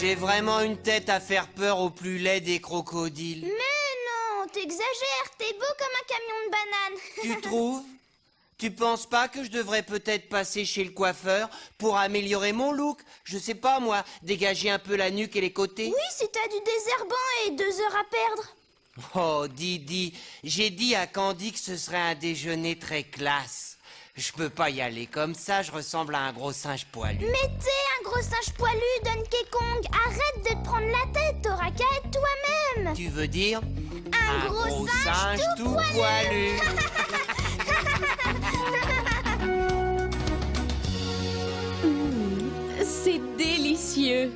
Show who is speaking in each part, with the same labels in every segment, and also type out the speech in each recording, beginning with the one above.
Speaker 1: J'ai vraiment une tête à faire peur au plus laid des crocodiles.
Speaker 2: Mais non, t'exagères, t'es beau comme un camion de bananes.
Speaker 1: Tu trouves? Tu penses pas que je devrais peut-être passer chez le coiffeur pour améliorer mon look? Je sais pas moi, dégager un peu la nuque et les côtés?
Speaker 2: Oui, si t'as du désherbant et 2 heures à perdre.
Speaker 1: Oh, Didi, j'ai dit à Candy que ce serait un déjeuner très classe. Je peux pas y aller comme ça, je ressemble à un gros singe poilu.
Speaker 2: Mais t'es un gros singe poilu, Donkey Kong. Arrête de te prendre la tête, t'auras qu'à être toi-même.
Speaker 1: Tu veux dire?
Speaker 2: Un gros singe tout poilu.
Speaker 3: C'est délicieux.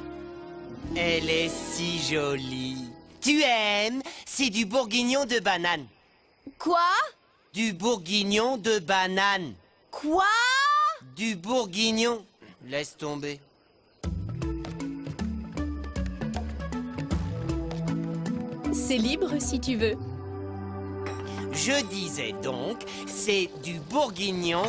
Speaker 1: Elle est si jolie. Tu aimes? C'est du bourguignon de banane.
Speaker 3: Quoi?
Speaker 1: Du bourguignon de banane.
Speaker 3: Quoi?
Speaker 1: Du bourguignon. Laisse tomber.
Speaker 3: C'est libre si tu veux.
Speaker 1: Je disais donc, c'est du bourguignon.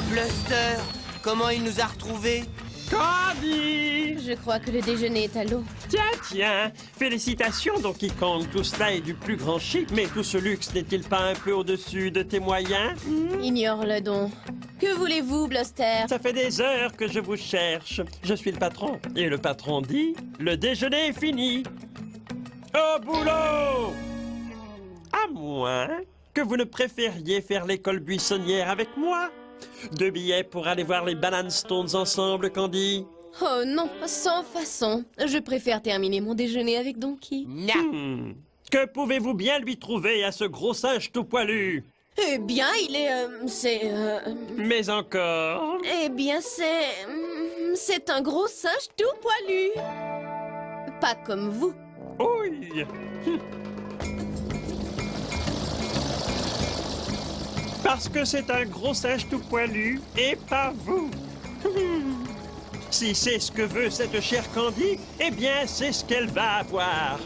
Speaker 1: Bluster, comment il nous a retrouvés?
Speaker 4: Candy!
Speaker 3: Je crois que le déjeuner est à l'eau.
Speaker 4: Tiens, félicitations Donkey Kong, tout cela est du plus grand chic, mais tout ce luxe n'est-il pas un peu au-dessus de tes moyens?
Speaker 3: Ignore-le donc. Que voulez-vous, Bluster?
Speaker 4: Ça fait des heures que je vous cherche. Je suis le patron. Et le patron dit, le déjeuner est fini. Au boulot! À moins que vous ne préfériez faire l'école buissonnière avec moi. 2 billets pour aller voir les Banana Stones ensemble, Candy.
Speaker 3: Oh non, sans façon. Je préfère terminer mon déjeuner avec Donkey.
Speaker 1: Non.
Speaker 4: Que pouvez-vous bien lui trouver à ce gros singe tout poilu?
Speaker 3: Eh bien, il est...
Speaker 4: Mais encore...
Speaker 3: Eh bien, c'est un gros singe tout poilu. Pas comme vous.
Speaker 4: Oui. Parce que c'est un gros singe tout poilu et pas vous. Si c'est ce que veut cette chère Candy, eh bien, c'est ce qu'elle va avoir.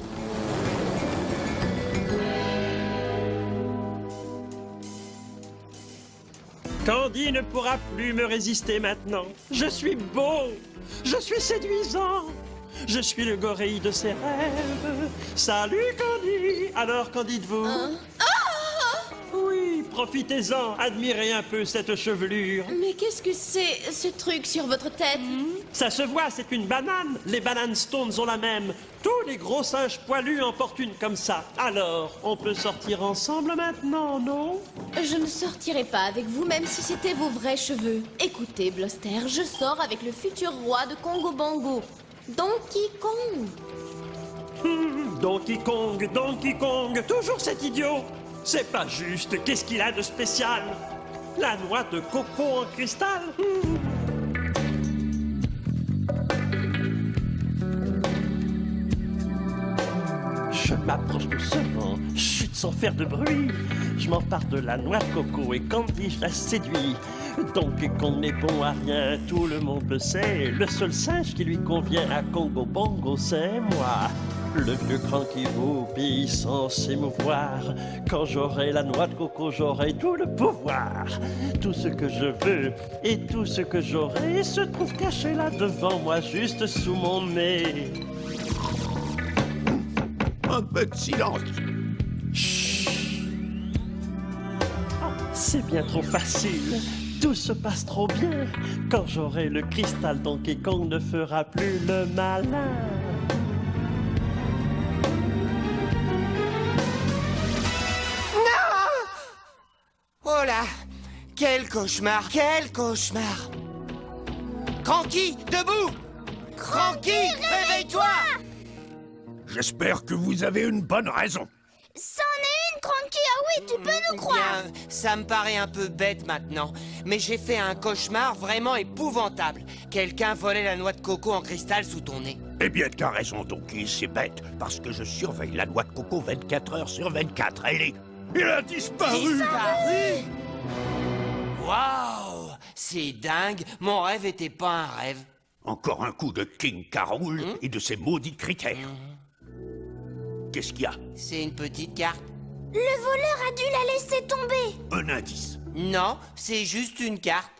Speaker 4: Candy ne pourra plus me résister maintenant. Je suis beau, je suis séduisant, je suis le gorille de ses rêves. Salut Candy, alors qu'en dites-vous? Oui, profitez-en, admirez un peu cette chevelure.
Speaker 3: Mais qu'est-ce que c'est, ce truc sur votre tête?
Speaker 4: Ça se voit, c'est une banane. Les Banana Stones ont la même. Tous les gros singes poilus en portent une comme ça. Alors, on peut sortir ensemble maintenant, non?
Speaker 3: Je ne sortirai pas avec vous, même si c'était vos vrais cheveux. Écoutez, Bluster, je sors avec le futur roi de Congo Bango, Donkey Kong.
Speaker 4: Donkey Kong, toujours cet idiot. C'est pas juste, qu'est-ce qu'il a de spécial? La noix de coco en cristal? Je m'approche doucement, chute sans faire de bruit. Je m'empare de la noix de coco et Candy, je la séduis. Donkey Kong n'est bon à rien, tout le monde le sait. Le seul singe qui lui convient à Congo Bongo, c'est moi. Le vieux cranky boubille sans s'émouvoir. Quand j'aurai la noix de coco, j'aurai tout le pouvoir. Tout ce que je veux et tout ce que j'aurai se trouve caché là devant moi, juste sous mon nez.
Speaker 5: Un peu de silence.
Speaker 4: Chut. C'est bien trop facile. Tout se passe trop bien. Quand j'aurai le cristal, Donkey Kong ne fera plus le malin.
Speaker 1: Oh là! Quel cauchemar! Quel cauchemar! Cranky, debout! Cranky, réveille-toi!
Speaker 5: J'espère que vous avez une bonne raison.
Speaker 2: C'en est une, Cranky. Ah oui, tu peux nous croire.
Speaker 1: Bien, ça me paraît un peu bête maintenant, mais j'ai fait un cauchemar vraiment épouvantable. Quelqu'un volait la noix de coco en cristal sous ton nez.
Speaker 5: Eh bien, t'as raison, Donkey, c'est bête, parce que je surveille la noix de coco 24 heures sur 24. Elle a disparu.
Speaker 1: Disparu! Waouh! C'est dingue, mon rêve était pas un rêve.
Speaker 5: Encore un coup de King Caroul et de ses maudits critères. Qu'est-ce qu'il y a?
Speaker 1: C'est une petite carte.
Speaker 2: Le voleur a dû la laisser tomber.
Speaker 5: Un indice.
Speaker 1: Non, c'est juste une carte.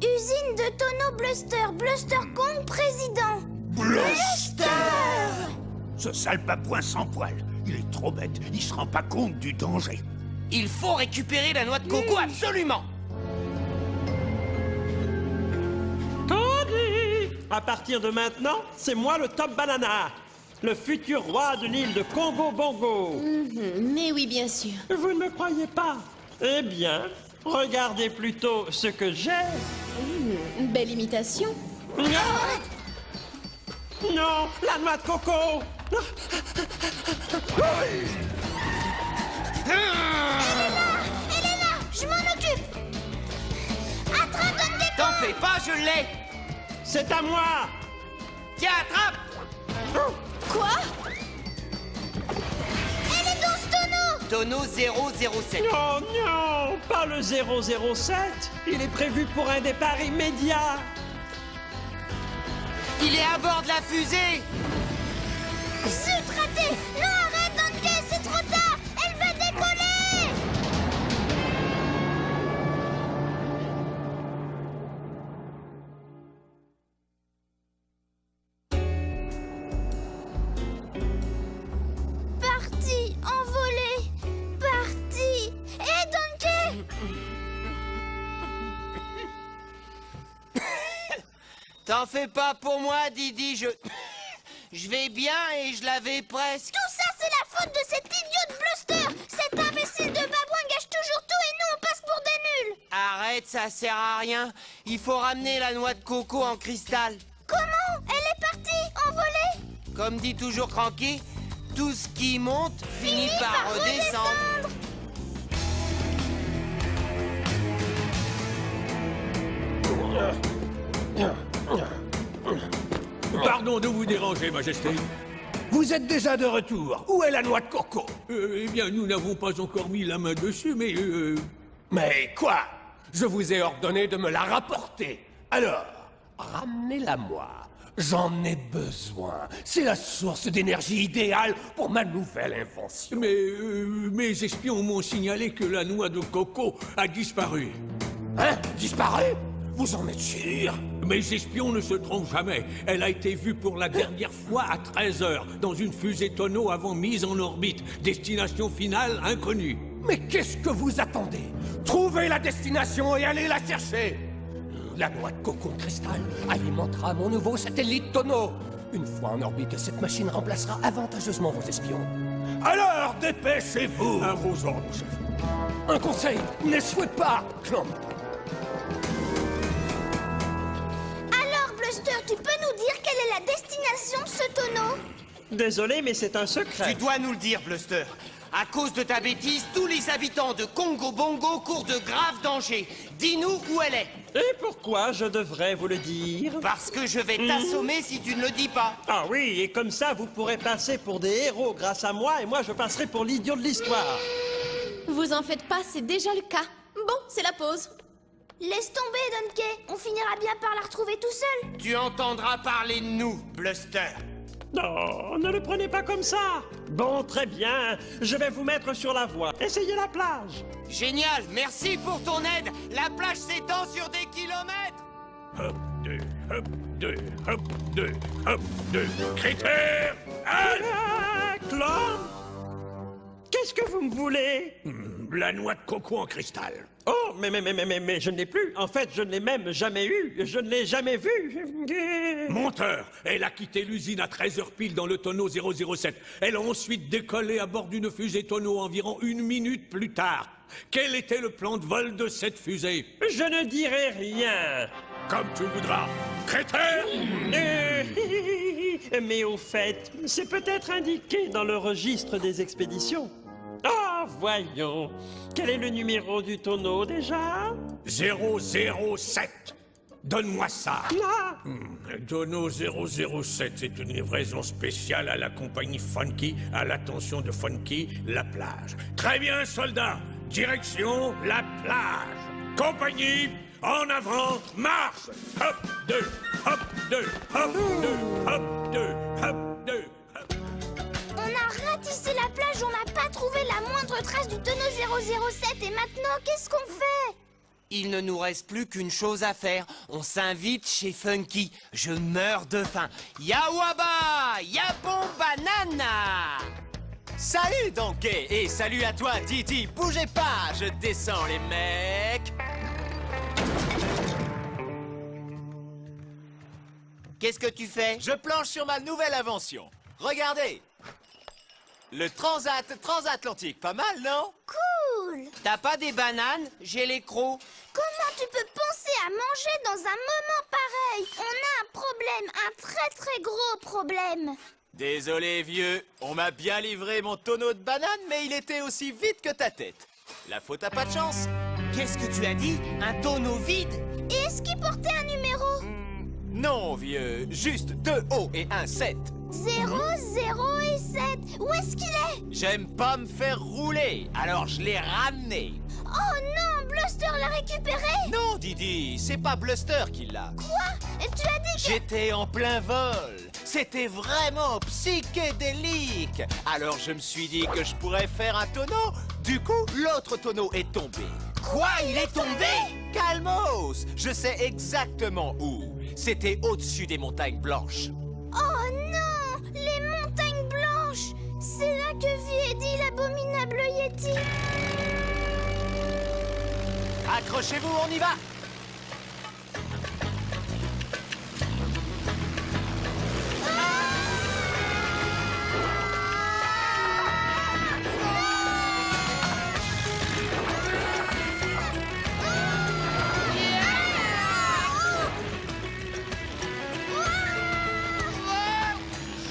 Speaker 2: Usine de tonneaux Bluster, Bluster Kong président.
Speaker 5: Bluster! Ce sale papouin sans poil, il est trop bête, il se rend pas compte du danger.
Speaker 1: Il faut récupérer la noix de coco absolument.
Speaker 4: Candy! À partir de maintenant, c'est moi le Top Banana, le futur roi de l'île de Congo Bongo.
Speaker 3: Mais oui, bien sûr.
Speaker 4: Vous ne me croyez pas? Eh bien, regardez plutôt ce que j'ai.
Speaker 3: Belle imitation.
Speaker 4: Non, la noix de coco.
Speaker 2: Elle est là, je m'en occupe. Attrape Donkey Kong.
Speaker 1: T'en fais pas, je l'ai.
Speaker 4: C'est à moi.
Speaker 1: Tiens, attrape.
Speaker 3: Quoi?
Speaker 2: Elle est dans ce tonneau.
Speaker 1: Tonneau 007.
Speaker 4: Oh non, pas le 007. Il est prévu pour un départ immédiat.
Speaker 1: Il est à bord de la fusée.
Speaker 2: Zut, raté. Non, arrête Donkey, c'est trop tard. Elle va décoller. Parti, envolé, parti. Et Donkey.
Speaker 1: T'en fais pas pour moi, Didi, je vais bien et je l'avais presque.
Speaker 2: Tout ça, c'est la faute de cet idiot de Bluster. Cet imbécile de babouin gâche toujours tout et nous, on passe pour des nuls.
Speaker 1: Arrête, ça sert à rien. Il faut ramener la noix de coco en cristal.
Speaker 2: Comment? Elle est partie, envolée.
Speaker 1: Comme dit toujours Cranky, tout ce qui monte finit par redescendre.
Speaker 6: Pardon de vous déranger, Majesté.
Speaker 5: Vous êtes déjà de retour. Où est la noix de coco?
Speaker 6: Eh bien, nous n'avons pas encore mis la main dessus, mais...
Speaker 5: Mais quoi? Je vous ai ordonné de me la rapporter. Alors, ramenez-la-moi. J'en ai besoin. C'est la source d'énergie idéale pour ma nouvelle invention.
Speaker 6: Mais mes espions m'ont signalé que la noix de coco a disparu.
Speaker 5: Hein? Disparu? Vous en êtes sûr?
Speaker 6: Mes espions ne se trompent jamais. Elle a été vue pour la dernière fois à 13h, dans une fusée tonneau avant mise en orbite. Destination finale inconnue.
Speaker 5: Mais qu'est-ce que vous attendez? Trouvez la destination et allez la chercher. La noix de coco cristal alimentera mon nouveau satellite tonneau. Une fois en orbite, cette machine remplacera avantageusement vos espions. Alors, dépêchez-vous!
Speaker 6: À vos ordres, chef.
Speaker 5: Un conseil, n'échouez pas, Clomp.
Speaker 2: Alors, Bluster, tu peux nous dire quelle est la destination de ce tonneau?
Speaker 4: Désolé, mais c'est un secret.
Speaker 1: Tu dois nous le dire, Bluster. À cause de ta bêtise, tous les habitants de Congo Bongo courent de graves dangers. Dis-nous où elle est.
Speaker 4: Et pourquoi je devrais vous le dire?
Speaker 1: Parce que je vais t'assommer si tu ne le dis pas.
Speaker 4: Ah oui, et comme ça, vous pourrez passer pour des héros grâce à moi, et moi, je passerai pour l'idiot de l'histoire.
Speaker 3: Vous en faites pas, c'est déjà le cas. Bon, c'est la pause.
Speaker 2: Laisse tomber, Donkey. On finira bien par la retrouver tout seul.
Speaker 1: Tu entendras parler de nous, Bluster.
Speaker 4: Non, ne le prenez pas comme ça. Bon, très bien, je vais vous mettre sur la voie. Essayez la plage.
Speaker 1: Génial, merci pour ton aide. La plage s'étend sur des kilomètres.
Speaker 5: Hop, deux, hop, deux, hop, deux, hop, deux. Critère, allez!
Speaker 4: Clomp! Qu'est-ce que vous me voulez?
Speaker 5: La noix de coco en cristal.
Speaker 4: Oh, mais je ne l'ai plus. En fait, je ne l'ai même jamais eu. Je ne l'ai jamais vu.
Speaker 6: Monteur, elle a quitté l'usine à 13h pile dans le tonneau 007. Elle a ensuite décollé à bord d'une fusée tonneau environ 1 minute plus tard. Quel était le plan de vol de cette fusée?
Speaker 4: Je ne dirai rien.
Speaker 6: Comme tu voudras. Crétin!
Speaker 4: Mais au fait, c'est peut-être indiqué dans le registre des expéditions. Ah, voyons. Quel est le numéro du tonneau déjà?
Speaker 6: 007. Donne-moi ça.
Speaker 4: Là.
Speaker 6: Tonneau 007, c'est une livraison spéciale à la compagnie Funky, à l'attention de Funky, la plage. Très bien, soldats. Direction, la plage. Compagnie, en avant, marche. Hop, deux, hop, deux, hop, deux, hop, deux, hop, deux.
Speaker 2: On a ratissé la plage, on n'a pas trouvé la moindre trace du tonneau 007. Et maintenant, qu'est-ce qu'on fait?
Speaker 1: Il ne nous reste plus qu'une chose à faire. On s'invite chez Funky. Je meurs de faim. Yawaba! Yabon banana!
Speaker 7: Salut Donkey et salut à toi Didi. Bougez pas, je descends les mecs.
Speaker 1: Qu'est-ce que tu fais?
Speaker 7: Je planche sur ma nouvelle invention. Regardez. Le transatlantique, pas mal, non?
Speaker 2: Cool!
Speaker 1: T'as pas des bananes? J'ai les crocs.
Speaker 2: Comment tu peux penser à manger dans un moment pareil? On a un problème, un très très gros problème.
Speaker 7: Désolé vieux, on m'a bien livré mon tonneau de bananes, mais il était aussi vide que ta tête. La faute à pas de chance.
Speaker 1: Qu'est-ce que tu as dit? Un tonneau vide?
Speaker 2: Et est-ce qu'il portait un numéro?
Speaker 7: Non vieux, juste 2 hauts et un 7.
Speaker 2: 0, 0 et 7. Où est-ce qu'il est?
Speaker 7: J'aime pas me faire rouler, alors je l'ai ramené.
Speaker 2: Oh non, Bluster l'a récupéré?
Speaker 7: Non Didi, c'est pas Bluster qui l'a.
Speaker 2: Quoi? Tu as dit que...
Speaker 7: J'étais en plein vol. C'était vraiment psychédélique. Alors je me suis dit que je pourrais faire un tonneau. Du coup, l'autre tonneau est tombé.
Speaker 1: Quoi? Il est tombé?
Speaker 7: Calmos, je sais exactement où. C'était au-dessus des montagnes blanches.
Speaker 2: Oh non, les montagnes blanches. C'est là que vit Eddie, l'abominable Yeti.
Speaker 7: Accrochez-vous, on y va.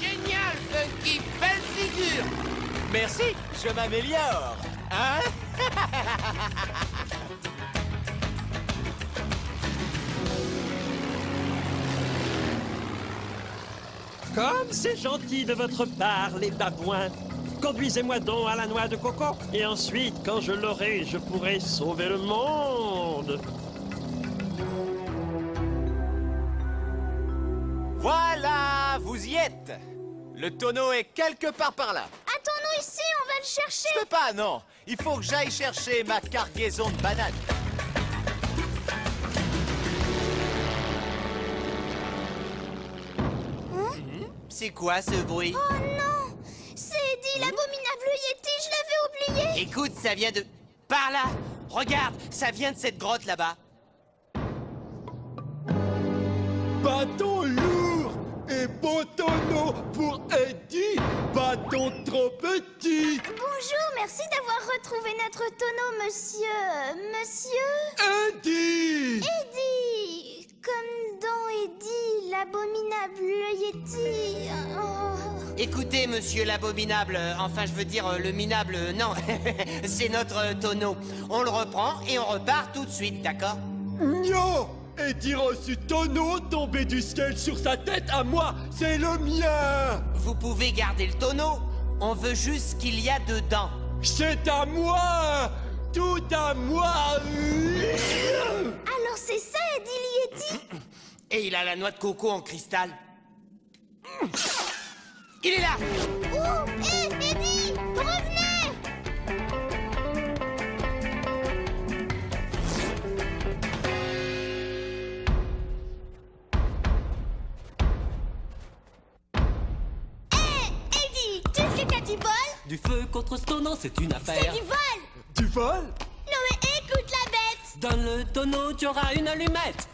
Speaker 1: Génial, Funky! Belle figure!
Speaker 7: Merci, je m'améliore. Hein?
Speaker 4: Comme c'est gentil de votre part, les babouins. Conduisez-moi donc à la noix de coco. Et ensuite, quand je l'aurai, je pourrai sauver le monde.
Speaker 7: Voilà, vous y êtes. Le tonneau est quelque part par là.
Speaker 2: Attends-nous ici, on va le chercher.
Speaker 7: Je peux pas, non. Il faut que j'aille chercher ma cargaison de bananes.
Speaker 1: C'est quoi ce bruit?
Speaker 2: Oh non, c'est Eddie, l'abominable Yeti, je l'avais oublié.
Speaker 1: Écoute, ça vient de... Par là! Regarde, ça vient de cette grotte là-bas.
Speaker 8: Bâton lourd et beau tonneau pour Eddie. Bâton trop petit.
Speaker 2: Bonjour, merci d'avoir retrouvé notre tonneau, monsieur...
Speaker 8: Eddie.
Speaker 2: Eddie. Comme dans Eddie, l'abominable Yeti. Oh.
Speaker 1: Écoutez, monsieur l'abominable, enfin je veux dire le minable, non, c'est notre tonneau. On le reprend et on repart tout de suite, d'accord?
Speaker 8: Non. Eddie reçu tonneau tombé du ciel sur sa tête à moi. C'est le mien.
Speaker 1: Vous pouvez garder le tonneau, on veut juste ce qu'il y a dedans.
Speaker 8: C'est à moi. Tout à moi.
Speaker 2: Alors c'est ça, Eddie Yeti.
Speaker 1: Et il a la noix de coco en cristal. Il est là!
Speaker 2: Oh, hé, Eddie, revenez! Hé, Eddie, tu sais qu'il y a du vol?
Speaker 9: Du feu contre ce tonneau, c'est une
Speaker 2: C'est
Speaker 9: affaire.
Speaker 2: du vol!
Speaker 8: Du vol?
Speaker 2: Non mais écoute la bête!
Speaker 9: Dans le tonneau, tu auras une allumette.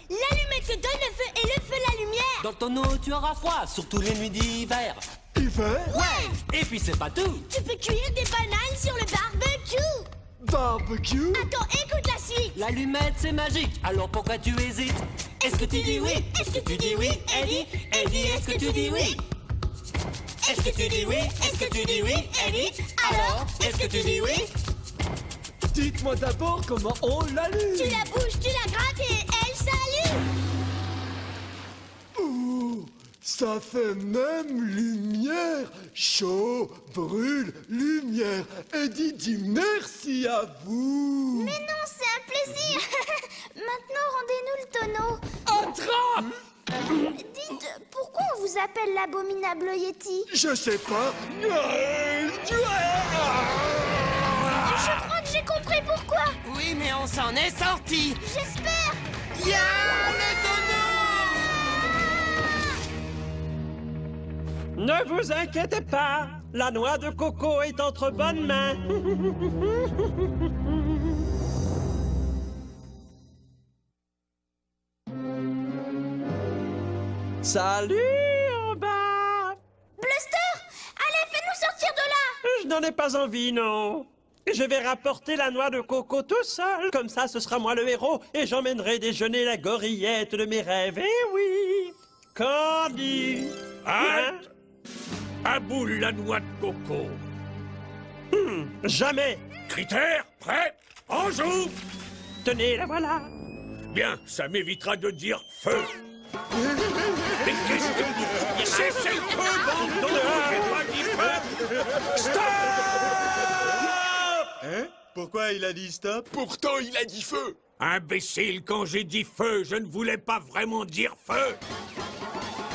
Speaker 2: L'allumette te donne le feu et le feu la lumière!
Speaker 9: Dans le tonneau, tu auras froid, surtout les nuits d'hiver.
Speaker 8: Hiver?
Speaker 9: Ouais. Et puis c'est pas tout.
Speaker 2: Tu peux cuire des bananes sur le barbecue!
Speaker 8: Barbecue?
Speaker 2: Attends, écoute la suite!
Speaker 9: L'allumette, c'est magique, alors pourquoi tu hésites? Est-ce que tu dis oui? Est-ce que tu dis oui, Eddie? Eddie, est-ce que tu dis oui? Est-ce que tu dis oui? Est-ce que tu dis oui, Eddie? Alors, est-ce que tu dis oui?
Speaker 8: Dites-moi d'abord comment on l'allume.
Speaker 2: Tu la bouges, tu la grattes et elle s'allume!
Speaker 8: Ouh, ça fait même lumière. Chaud, brûle, lumière. Eddie dit merci à vous.
Speaker 2: Mais non, c'est un plaisir! Maintenant, rendez-nous le tonneau!
Speaker 8: Attrape!
Speaker 2: Dites, pourquoi on vous nous appelle l'abominable Yeti?
Speaker 8: Je sais pas.
Speaker 2: Je crois que j'ai compris pourquoi.
Speaker 1: Oui, mais on s'en est sorti.
Speaker 2: J'espère.
Speaker 1: Ya le tonneau!
Speaker 4: Ne vous inquiétez pas, la noix de coco est entre bonnes mains. Salut en bas.
Speaker 2: Bluster, allez, fais-nous sortir de là.
Speaker 4: Je n'en ai pas envie, non. Je vais rapporter la noix de coco tout seul. Comme ça, ce sera moi le héros et j'emmènerai déjeuner la gorillette de mes rêves. Eh oui, Candy.
Speaker 6: Halte! À bout la noix de coco.
Speaker 4: Jamais.
Speaker 6: Critère, prêt, en joue.
Speaker 4: Tenez, la voilà.
Speaker 6: Bien, ça m'évitera de dire feu. Mais qu'est-ce que... C'est le feu, bande de... J'ai pas dit feu. Stop!
Speaker 8: Hein? Pourquoi il a dit stop?
Speaker 5: Pourtant, il a dit feu.
Speaker 6: Imbécile, quand j'ai dit feu, je ne voulais pas vraiment dire feu.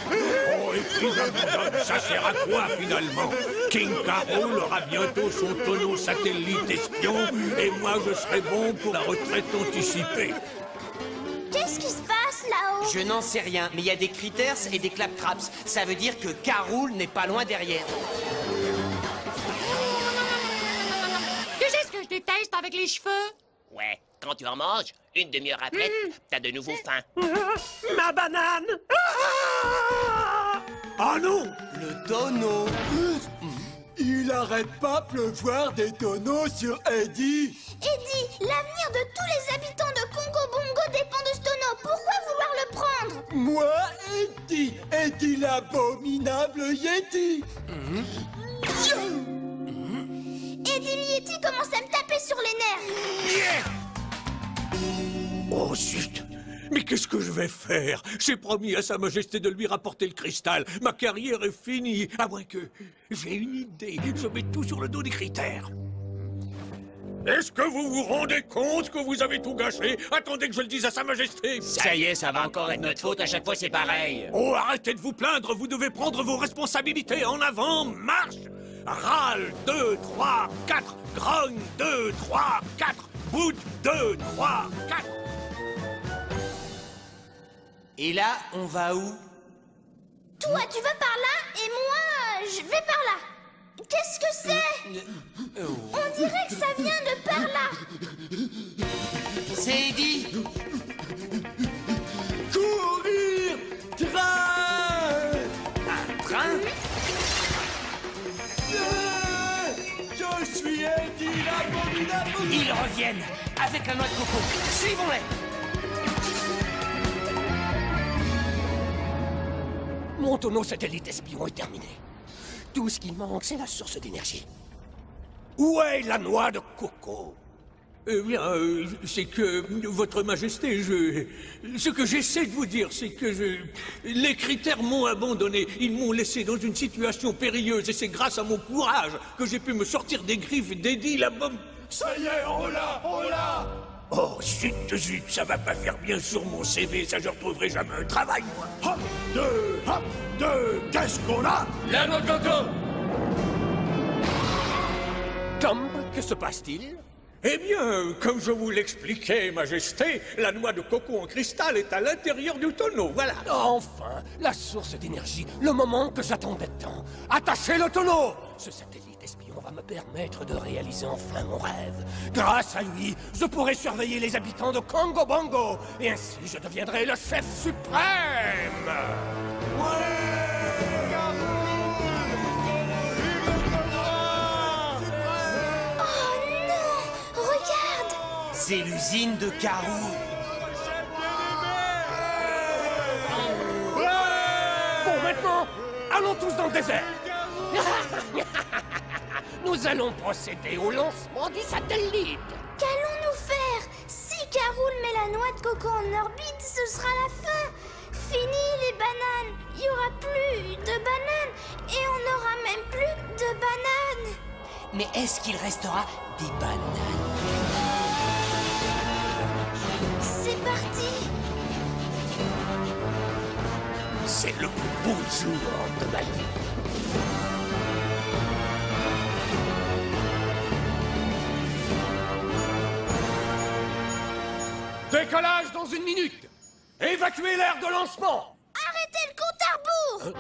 Speaker 6: Oh, et puis j'abandonne, ça sert à quoi finalement? King K. Rool aura bientôt son tonneau satellite espion et moi je serai bon pour la retraite anticipée.
Speaker 2: Qu'est-ce qui se passe là-haut?
Speaker 1: Je n'en sais rien, mais il y a des critters et des claptraps. Ça veut dire que K. Rool n'est pas loin derrière.
Speaker 10: Tu sais ce que je déteste avec les cheveux?
Speaker 11: Ouais, quand tu en manges, une demi-heure après, t'as de nouveau faim.
Speaker 4: Ma banane.
Speaker 6: Ah non!
Speaker 1: Le tonneau.
Speaker 8: Il arrête pas pleuvoir des tonneaux sur Eddie.
Speaker 2: Eddie, l'avenir de tous les habitants de Congo Bongo dépend de ce tonneau. Pourquoi vouloir le prendre?
Speaker 8: Moi, Eddie l'abominable Yeti.
Speaker 2: Eddie le Yeti commence à me taper sur les nerfs.
Speaker 6: Oh zut! Mais qu'est-ce que je vais faire? J'ai promis à Sa Majesté de lui rapporter le cristal. Ma carrière est finie, à moins que... J'ai une idée, je mets tout sur le dos des critères. Est-ce que vous vous rendez compte que vous avez tout gâché? Attendez que je le dise à Sa Majesté.
Speaker 11: Ça y est, ça va encore être notre faute, à chaque fois c'est pareil.
Speaker 6: Oh, arrêtez de vous plaindre, vous devez prendre vos responsabilités. En avant, marche! Râle, 2, 3, 4. Grogne, 2, 3, 4. Bout, 2, 3, 4.
Speaker 1: Et là, on va où?
Speaker 2: Toi, tu vas par là et moi, je vais par là. Qu'est-ce que c'est? On dirait que ça vient de par là.
Speaker 1: C'est Eddie.
Speaker 8: Courir! Train!
Speaker 1: Un train?
Speaker 8: Je suis Eddie l'abominable.
Speaker 1: Ils reviennent avec la noix de coco. Suivons-les.
Speaker 5: Mon tonneau satellite espion est terminé. Tout ce qui manque, c'est la source d'énergie. Où est la noix de coco?
Speaker 6: Eh bien, c'est que, Votre Majesté, ce que j'essaie de vous dire, c'est que les critères m'ont abandonné. Ils m'ont laissé dans une situation périlleuse et c'est grâce à mon courage que j'ai pu me sortir des griffes d'Eddie la bombe.
Speaker 8: Ça y est, on l'a!
Speaker 6: Oh, zut, ça va pas faire bien sur mon CV, ça je retrouverai jamais un travail, moi.
Speaker 8: Hop, deux, qu'est-ce qu'on a?
Speaker 5: La noix de coco! Tom, que se passe-t-il?
Speaker 6: Eh bien, comme je vous l'expliquais, Majesté, la noix de coco en cristal est à l'intérieur du tonneau, voilà.
Speaker 5: Enfin, la source d'énergie, le moment que j'attendais tant. Attachez le tonneau! Ce satellite espion va me permettre de réaliser enfin mon rêve. Grâce à lui, je pourrai surveiller les habitants de Congo Bongo. Et ainsi, je deviendrai le chef suprême!
Speaker 2: Oh non! Regarde!
Speaker 1: C'est l'usine de K. Rool.
Speaker 5: Bon, maintenant, allons tous dans le désert. Nous allons procéder au lancement du satellite.
Speaker 2: Qu'allons-nous faire? Si K. Rool met la noix de coco en orbite, ce sera la fin. Fini les bananes. Il n'y aura plus de bananes. Et on n'aura même plus de bananes.
Speaker 1: Mais est-ce qu'il restera des bananes?
Speaker 2: C'est parti.
Speaker 6: C'est le plus beau jour de ma vie.
Speaker 5: Décollage dans 1 minute. Évacuez l'aire de lancement.
Speaker 2: Arrêtez le compte à rebours.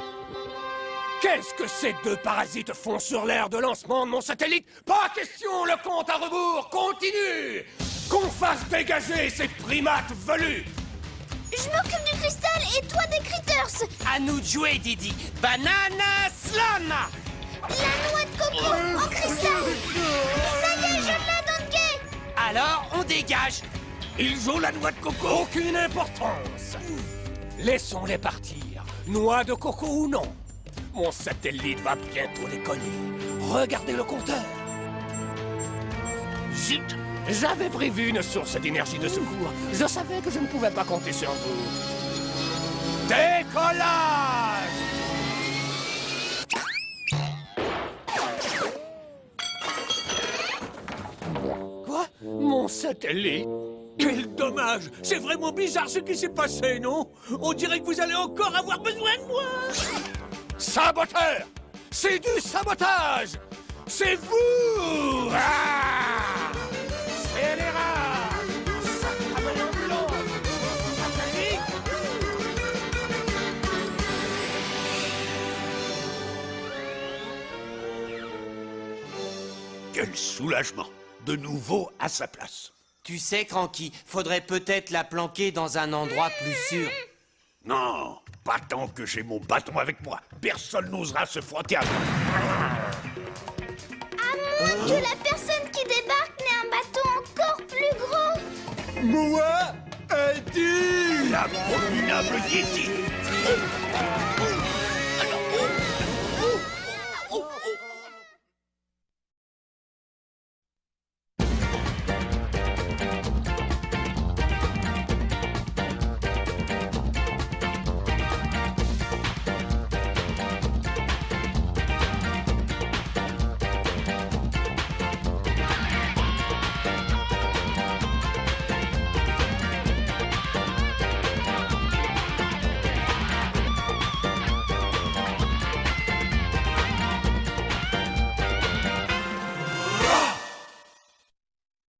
Speaker 5: Qu'est-ce que ces 2 parasites font sur l'aire de lancement de mon satellite? Pas question, le compte à rebours continue. Qu'on fasse dégager ces primates velus.
Speaker 2: Je m'occupe du cristal et toi des critters.
Speaker 1: À nous de jouer, Didi. Banana Slam.
Speaker 2: La noix de coco en cristal. Ça y est, je l'ai, Donkey.
Speaker 1: Alors, on dégage.
Speaker 6: Ils ont la noix de coco.
Speaker 5: Aucune importance. Laissons-les partir. Noix de coco ou non. Mon satellite va bientôt décoller. Regardez le compteur.
Speaker 6: Zut.
Speaker 5: J'avais prévu une source d'énergie de secours. Je savais que je ne pouvais pas compter sur vous. Décollage! Quoi? Mon satellite?
Speaker 6: Quel dommage. C'est vraiment bizarre ce qui s'est passé, non? On dirait que vous allez encore avoir besoin de moi.
Speaker 5: Saboteur! C'est du sabotage! C'est vous! Ah! C'est les rats! Sacramé ambulant! Satellite!
Speaker 6: Quel soulagement. De nouveau à sa place.
Speaker 1: Tu sais, Cranky, faudrait peut-être la planquer dans un endroit plus sûr.
Speaker 6: Non, pas tant que j'ai mon bâton avec moi. Personne n'osera se frotter à moi.
Speaker 2: À moins que la personne qui débarque n'ait un bâton encore plus gros.
Speaker 8: Moi, Eddie!
Speaker 6: L'abominable Yeti.